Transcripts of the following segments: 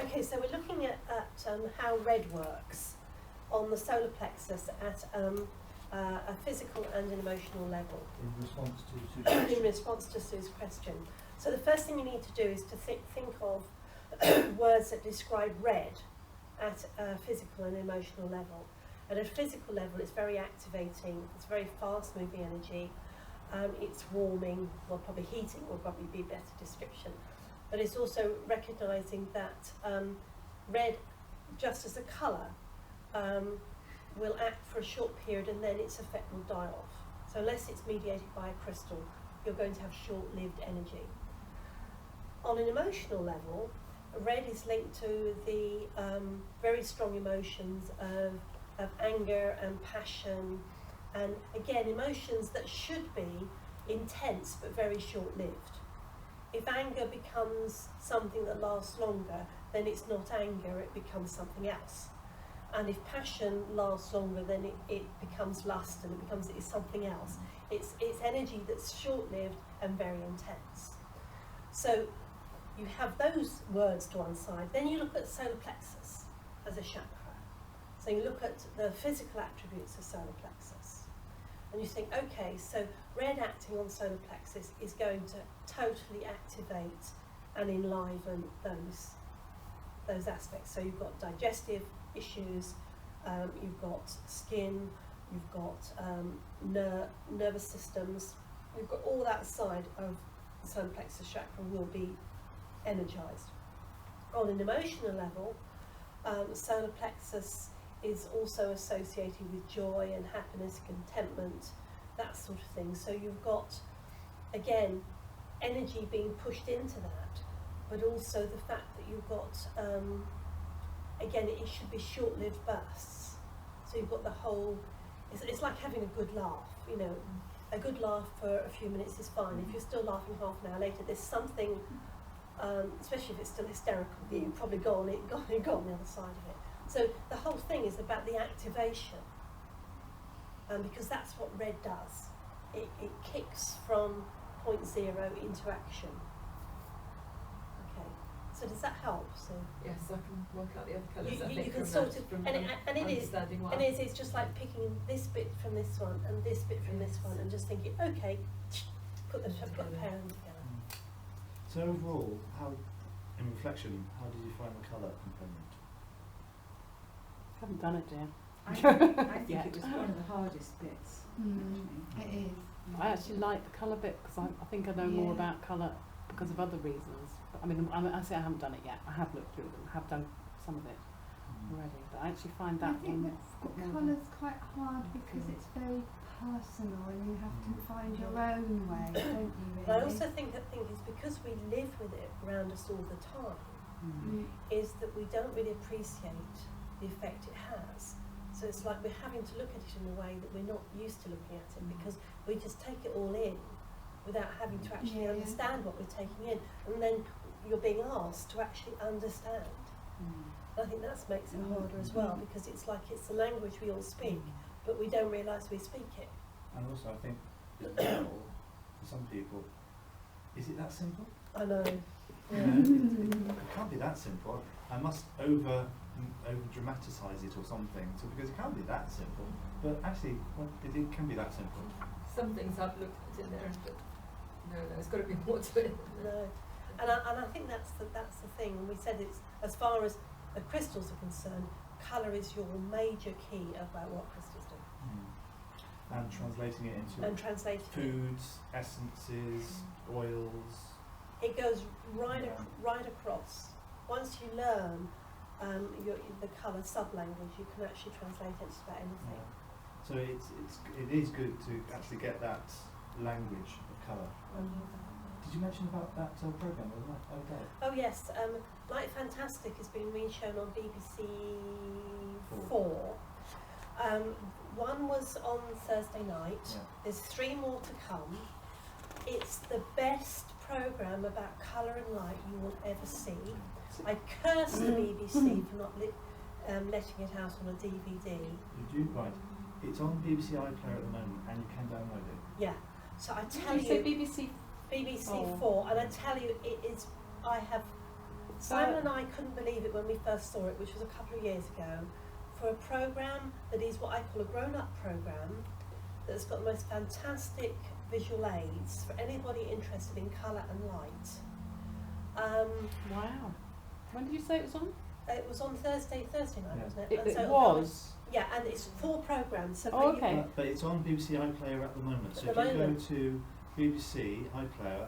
Okay, so we're looking at how red works on the solar plexus at a physical and an emotional level. In response to Sue's In response to Sue's question. So the first thing you need to do is to think of words that describe red at a physical and emotional level. At a physical level, it's very activating, it's very fast-moving energy, it's warming, well, probably heating will probably be a better description. But it's also recognising that red, just as a colour, will act for a short period and then its effect will die off. So unless it's mediated by a crystal, you're going to have short-lived energy. On an emotional level, red is linked to the very strong emotions of anger and passion, and again, emotions that should be intense but very short-lived. If anger becomes something that lasts longer, then it's not anger, it becomes something else. And if passion lasts longer, then it becomes lust, and it's something else. It's energy that's short-lived and very intense. So you have those words to one side. Then you look at solar plexus as a chakra. So you look at the physical attributes of solar plexus. And you think, okay, so red acting on solar plexus is going to totally activate and enliven those aspects. So you've got digestive issues, you've got skin, you've got nervous systems, you've got all that side of the solar plexus chakra will be energized. On an emotional level, solar plexus is also associated with joy and happiness, contentment, that sort of thing. So you've got, again, energy being pushed into that, but also the fact that you've got, again, it should be short-lived bursts. So you've got the whole, it's like having a good laugh, you know. A good laugh for a few minutes is fine. If you're still laughing half an hour later, there's something, especially if it's still hysterical, you've probably gone on the other side of it. So the whole thing is about the activation, because that's what red does. It kicks from point zero into action. Okay, so does that help? So yes, I can work out the other colours. you can sort of, and it's just like picking this bit from this one and this bit from this one, and just thinking, okay, put the pair together. So overall, in reflection, how did you find the colour component? I haven't done it, dear. I think it was one of the hardest bits. It is. I actually like the colour bit because I think I know more about colour because of other reasons. But, I say I haven't done it yet. I have looked through them, have done some of it already. But I actually find that I think one the colour's quite hard because it's very personal and you have to find your own way, don't you really? But I also think is because we live with it around us all the time, is that we don't really appreciate the effect it has. So it's like we're having to look at it in a way that we're not used to looking at it, because we just take it all in without having to actually understand what we're taking in, and then you're being asked to actually understand. I think that makes it harder as well, because it's like it's the language we all speak, but we don't realise we speak it. And also I think, for some people, is it that simple? I know. You know, it can't be that simple. I must over dramatise it or something, so because it can't be that simple. But actually, it can be that simple. Some things I've looked at in there and thought, no, there's got to be more to it. No, and I think that's the thing. And we said it's, as far as the crystals are concerned, colour is your major key about what crystals do. And translating it into foods, essences, oils. It goes right across. Once you learn the colour sub-language, you can actually translate it to about anything. Yeah. So it is good to actually get that language of colour. Did you mention about that programme the other day? Oh yes, Light Fantastic has been re-shown on BBC 4. One was on Thursday night. Yeah. There's 3 more to come. It's the best programme about colour and light you will ever see. I curse the BBC for not letting it out on a DVD. Did you? Right. It's on BBC iPlayer at the moment, and you can download it. Yeah. So I tell you, say BBC BBC 4, and I tell you, it is. I have Simon and I couldn't believe it when we first saw it, which was a couple of years ago, for a programme that is what I call a grown-up programme that's got the most fantastic visual aids for anybody interested in colour and light. Wow. When did you say it was on? It was on Thursday night, Yeah. wasn't it? It, And it so was. Yeah, and it's 4 programmes. So Oh, you okay. can- But it's on BBC iPlayer at the moment. So At the if you moment. go to BBC iPlayer,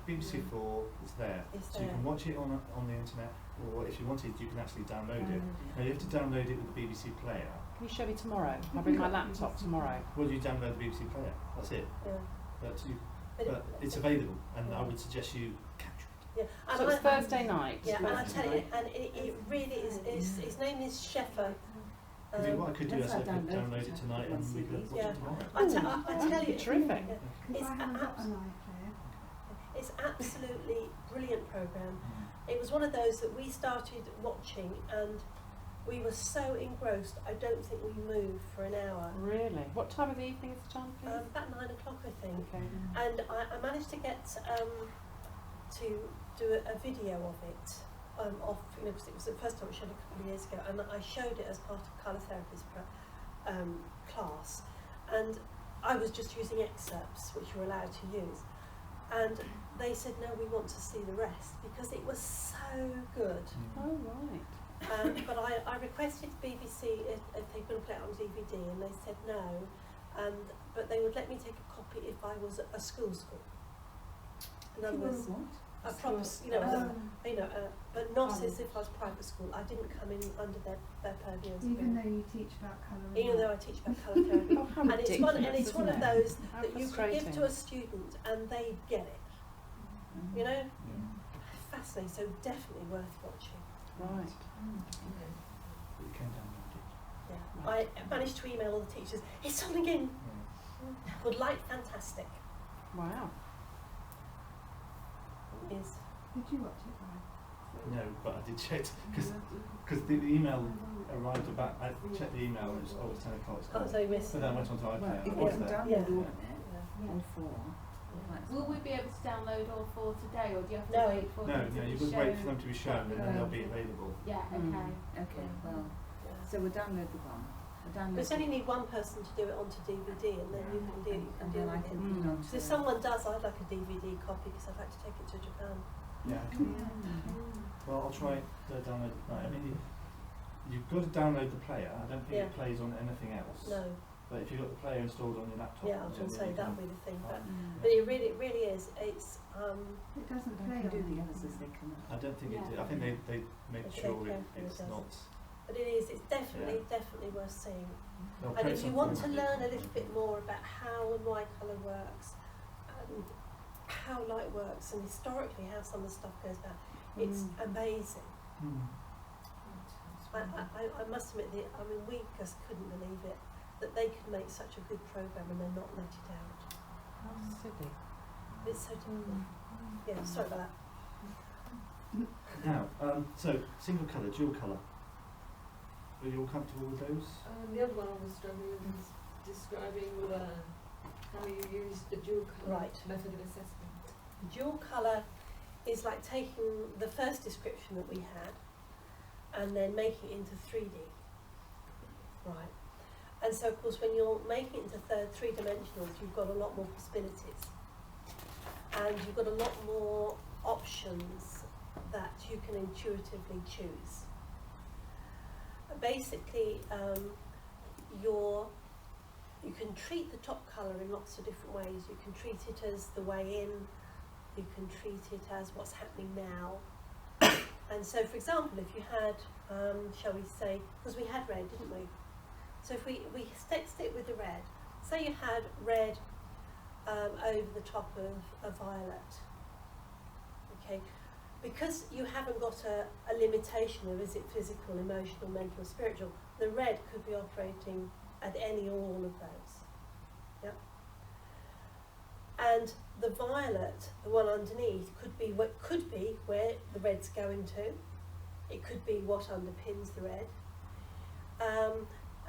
BBC 4 is there. It's So you there. can watch it on the internet, or if you wanted, you can actually download it. Now you have to download it with the BBC player. Can you show me tomorrow? I'll bring my laptop tomorrow. Well, you download the BBC player. That's it. Yeah. But it's available, and I would suggest you capture it. Yeah. And So it's I- Thursday night. Yeah, and I tell you, and it really is. His name is Sheffer. I mean, what I could do is That's I what I could downloaded download it tonight and we could watch Yeah. it tomorrow. I tell you, Terrific. yeah, Because it's I haven't got abs- an iPlayer. it's absolutely brilliant programme. Mm. It was one of those that we started watching and we were so engrossed. I don't think we moved for an hour. Really? What time of the evening is the time, please? About 9 o'clock, I think. Okay. And I managed to get to do a video of it. Because it was the first time I showed it a couple of years ago, and I showed it as part of colour therapist class, and I was just using excerpts which you're allowed to use, and they said no, we want to see the rest because it was so good. Oh, right. But I requested BBC if they were going to play it on DVD, and they said no, but they would let me take a copy if I was at a school. In other words, a proper, but not as if I was private school. I didn't come in under their purview as a Even parent. though you teach about colour and Even though light. I teach about colour therapy. Oh, how And it's one ridiculous, of isn't it? those How that you can give frustrating. to a student and they get it. You know? Yeah. Fascinating, so definitely worth watching. Right. But you can download it. Yeah. I managed to email all the teachers, it's on again. Yeah. Good light, fantastic. Wow. Is Did you watch it, Brian? No, but I did check because the email arrived about. I checked the email and it's 10 o'clock. oh, so you missed. But then I went onto iPlayer. Well, and if it you was can there. download Yeah. all of it, Yeah. all 4. Will we be able to download all 4 today, or do you have to No. wait for No, them to no, be you've got to shown? wait for them to be shown and then they'll be available. Yeah, Mm. okay. Okay, well, Yeah. so we'll download the one. We'll download Because only need one person to do it onto DVD, and then you can do and then I with can it. put it on So if someone does, I'd like a DVD copy because I'd like to take it to Japan. Yeah. Well, I'll try to download it tonight. I mean, you've got to download the player. I don't think Yeah. it plays on anything else. No, But if you've got the player installed on your laptop, yeah, I was then going to say you that'll can- be the thing, but Mm. but it really is. It's It doesn't I play can on do the it. others as they come I up. don't think Yeah. it did. I think they make Okay, sure carefully it's it does. not. but it is. It's definitely worth seeing. They'll And play if you something want to on it. learn a little bit more about how and why colour works, and how light works, and historically how some of the stuff goes back, it's amazing. Hmm. I must admit, we just couldn't believe it that they could make such a good programme and then not let it out. How silly. It's so difficult. Yeah, sorry about that. Now, so single colour, dual colour. Are you all comfortable with those? The other one I was struggling with was describing how you use the dual colour Right. method of assessment. Dual colour is like taking the first description that we had and then making it into 3D. Right. And so, of course, when you're making it into three dimensionals, you've got a lot more possibilities. And you've got a lot more options that you can intuitively choose. Basically, you can treat the top colour in lots of different ways. You can treat it as the way in, you can treat it as what's happening now. And so, for example, if you had, shall we say, because we had red, didn't we? So if we stick with the red, say you had red over the top of a violet, okay? Because you haven't got a limitation of is it physical, emotional, mental, or spiritual, the red could be operating at any or all of those. Yep. And the violet, the one underneath, could be where the red's going to. It could be what underpins the red.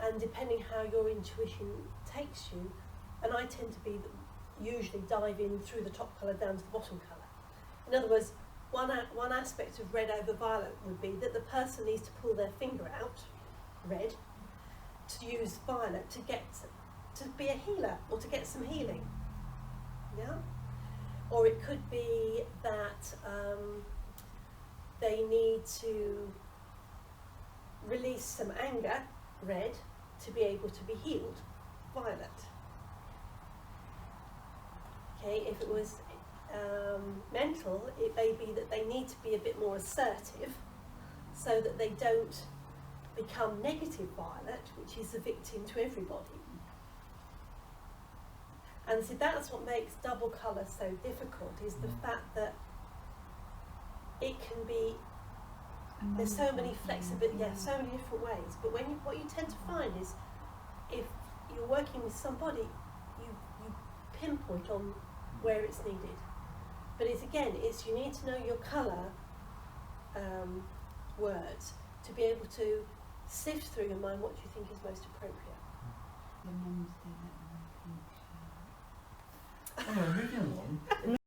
And depending how your intuition takes you, and I tend to be usually dive in through the top colour down to the bottom colour. In other words, one aspect of red over violet would be that the person needs to pull their finger out, red, to use violet to be a healer or to get some healing. Yeah? Or it could be that they need to release some anger, red, to be able to be healed, violet. Okay, if it was mental, it may be that they need to be a bit more assertive so that they don't become negative violet, which is a victim to everybody. And so that's what makes double colour so difficult, is the fact that it can be, there's so many so many different ways. But what you tend to find is, if you're working with somebody, you pinpoint on where it's needed. But it's you need to know your colour words to be able to sift through your mind what you think is most appropriate. The mums do that. Anyway, moving along.